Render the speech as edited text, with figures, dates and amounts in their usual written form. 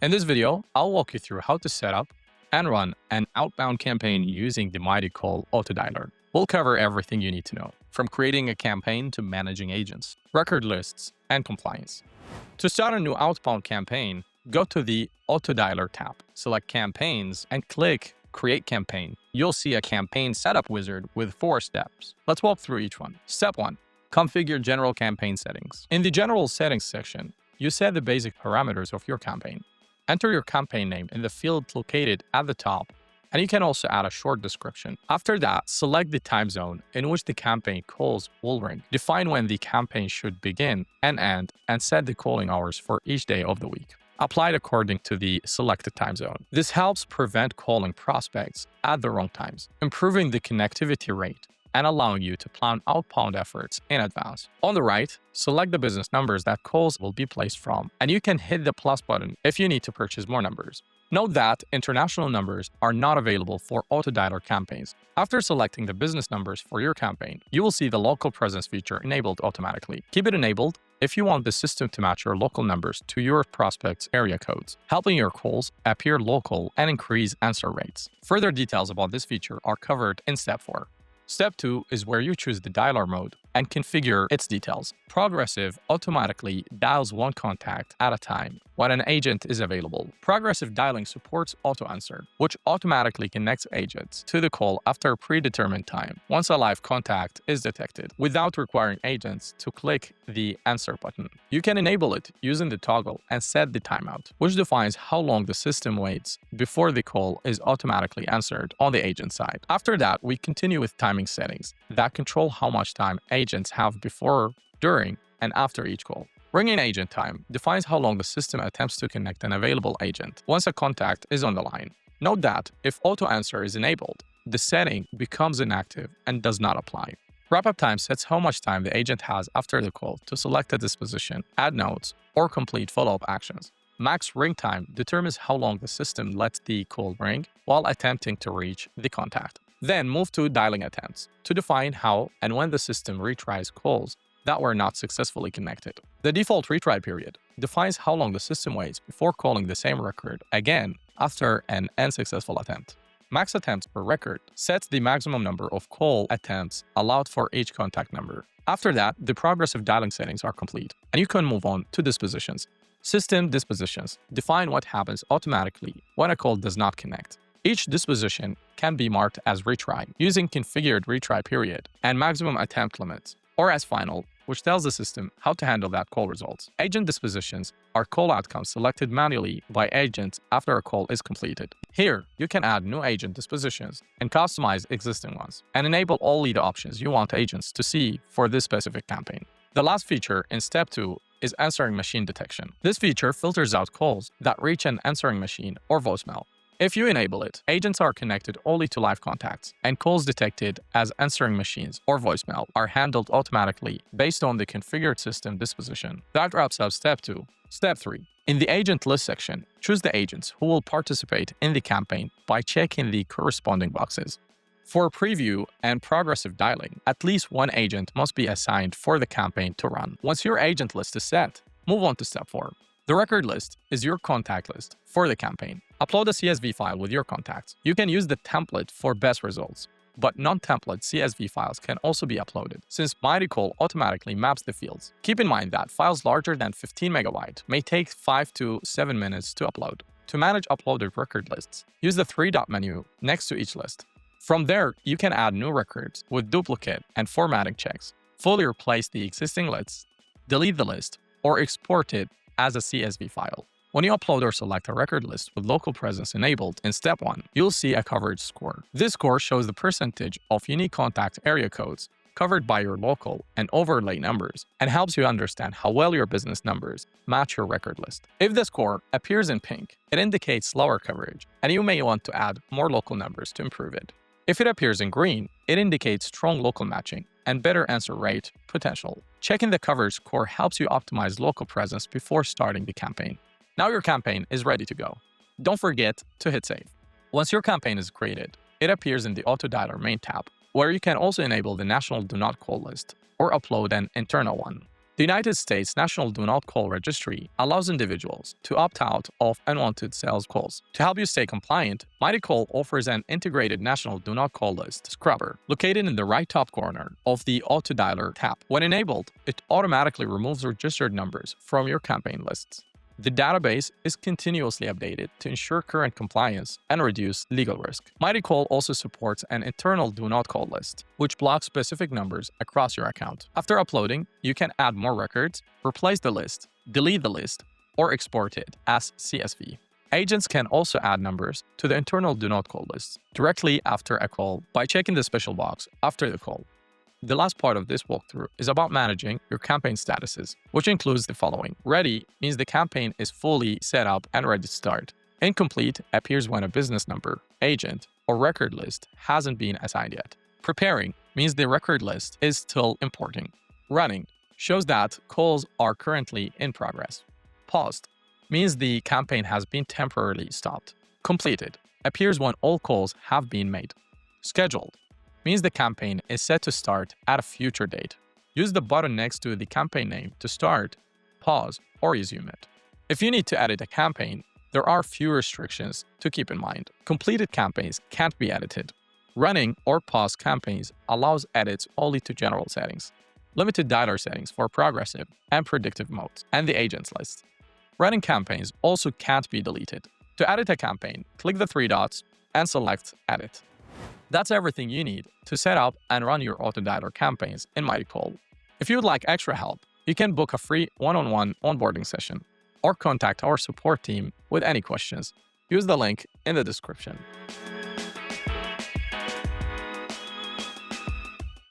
In this video, I'll walk you through how to set up and run an outbound campaign using the MightyCall Auto Dialer. We'll cover everything you need to know, from creating a campaign to managing agents, record lists, and compliance. To start a new outbound campaign, go to the Auto Dialer tab, select Campaigns, and click Create Campaign. You'll see a campaign setup wizard with 4 steps. Let's walk through each one. Step 1. Configure general campaign settings. In the General Settings section, you set the basic parameters of your campaign. Enter your campaign name in the field located at the top, and you can also add a short description. After that, select the time zone in which the campaign calls will ring. Define when the campaign should begin and end, and set the calling hours for each day of the week. Apply it according to the selected time zone. This helps prevent calling prospects at the wrong times, improving the connectivity rate and allowing you to plan outbound efforts in advance. On the right, select the business numbers that calls will be placed from, and you can hit the plus button if you need to purchase more numbers. Note that international numbers are not available for Auto Dialer campaigns. After selecting the business numbers for your campaign, you will see the local presence feature enabled automatically. Keep it enabled if you want the system to match your local numbers to your prospect's area codes, helping your calls appear local and increase answer rates. Further details about this feature are covered in Step 4. Step 2 is where you choose the dialer mode and configure its details. Progressive automatically dials one contact at a time when an agent is available. Progressive dialing supports auto answer, which automatically connects agents to the call after a predetermined time once a live contact is detected, without requiring agents to click the answer button. You can enable it using the toggle and set the timeout, which defines how long the system waits before the call is automatically answered on the agent side. After that, we continue with timing settings that control how much time agents have before, during, and after each call. Ringing agent time defines how long the system attempts to connect an available agent once a contact is on the line. Note that if auto answer is enabled, the setting becomes inactive and does not apply. Wrap-up time sets how much time the agent has after the call to select a disposition, add notes, or complete follow-up actions. Max ring time determines how long the system lets the call ring while attempting to reach the contact. Then move to dialing attempts to define how and when the system retries calls that were not successfully connected. The default retry period defines how long the system waits before calling the same record again after an unsuccessful attempt. Max attempts per record sets the maximum number of call attempts allowed for each contact number. After that, the progressive dialing settings are complete, and you can move on to dispositions. System dispositions define what happens automatically when a call does not connect. Each disposition can be marked as retry using configured retry period and maximum attempt limits, or as final, which tells the system how to handle that call results. Agent dispositions are call outcomes selected manually by agents after a call is completed. Here, you can add new agent dispositions and customize existing ones, and enable all lead options you want agents to see for this specific campaign. The last feature in Step 2 is answering machine detection. This feature filters out calls that reach an answering machine or voicemail. If you enable it, agents are connected only to live contacts, and calls detected as answering machines or voicemail are handled automatically based on the configured system disposition. That wraps up Step 2. Step 3. In the Agent List section, choose the agents who will participate in the campaign by checking the corresponding boxes. For preview and progressive dialing, at least one agent must be assigned for the campaign to run. Once your agent list is set, move on to Step 4. The record list is your contact list for the campaign. Upload a CSV file with your contacts. You can use the template for best results, but non-template CSV files can also be uploaded, since MightyCall automatically maps the fields. Keep in mind that files larger than 15 MB may take 5 to 7 minutes to upload. To manage uploaded record lists, use the 3-dot menu next to each list. From there, you can add new records with duplicate and formatting checks, fully replace the existing lists, delete the list, or export it as a CSV file. When you upload or select a record list with local presence enabled in Step 1, you'll see a coverage score. This score shows the percentage of unique contact area codes covered by your local and overlay numbers, and helps you understand how well your business numbers match your record list. If the score appears in pink, it indicates lower coverage, and you may want to add more local numbers to improve it. If it appears in green, it indicates strong local matching and better answer rate potential. Checking the coverage score helps you optimize local presence before starting the campaign. Now your campaign is ready to go. Don't forget to hit save. Once your campaign is created, it appears in the Auto Dialer main tab, where you can also enable the national do not call list or upload an internal one. The United States National Do Not Call Registry allows individuals to opt out of unwanted sales calls. To help you stay compliant, MightyCall offers an integrated National Do Not Call list scrubber located in the right top corner of the Auto Dialer tab. When enabled, it automatically removes registered numbers from your campaign lists. The database is continuously updated to ensure current compliance and reduce legal risk. MightyCall also supports an internal Do Not Call list, which blocks specific numbers across your account. After uploading, you can add more records, replace the list, delete the list, or export it as CSV. Agents can also add numbers to the internal Do Not Call list directly after a call by checking the special box after the call. The last part of this walkthrough is about managing your campaign statuses, which includes the following. Ready means the campaign is fully set up and ready to start. Incomplete appears when a business number, agent, or record list hasn't been assigned yet. Preparing means the record list is still importing. Running shows that calls are currently in progress. Paused means the campaign has been temporarily stopped. Completed appears when all calls have been made. Scheduled means the campaign is set to start at a future date. Use the button next to the campaign name to start, pause, or resume it. If you need to edit a campaign, there are few restrictions to keep in mind. Completed campaigns can't be edited. Running or pause campaigns allows edits only to general settings. Limited dialer settings for progressive and predictive modes, and the agents list. Running campaigns also can't be deleted. To edit a campaign, click the three dots and select Edit. That's everything you need to set up and run your Auto Dialer campaigns in MightyCall. If you would like extra help, you can book a free one-on-one onboarding session or contact our support team with any questions. Use the link in the description.